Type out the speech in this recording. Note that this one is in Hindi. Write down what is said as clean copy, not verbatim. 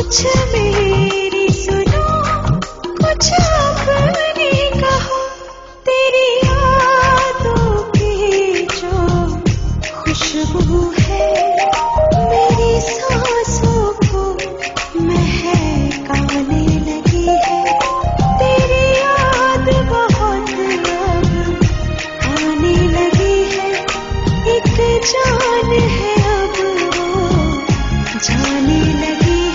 कुछ मेरी सुनो, कुछ अपनी कहो। तेरी यादों की जो खुशबू है मेरी सांसों को महकाने लगी है। तेरी याद बहुत अब आने लगी है। एक जान है अब वो जाने लगी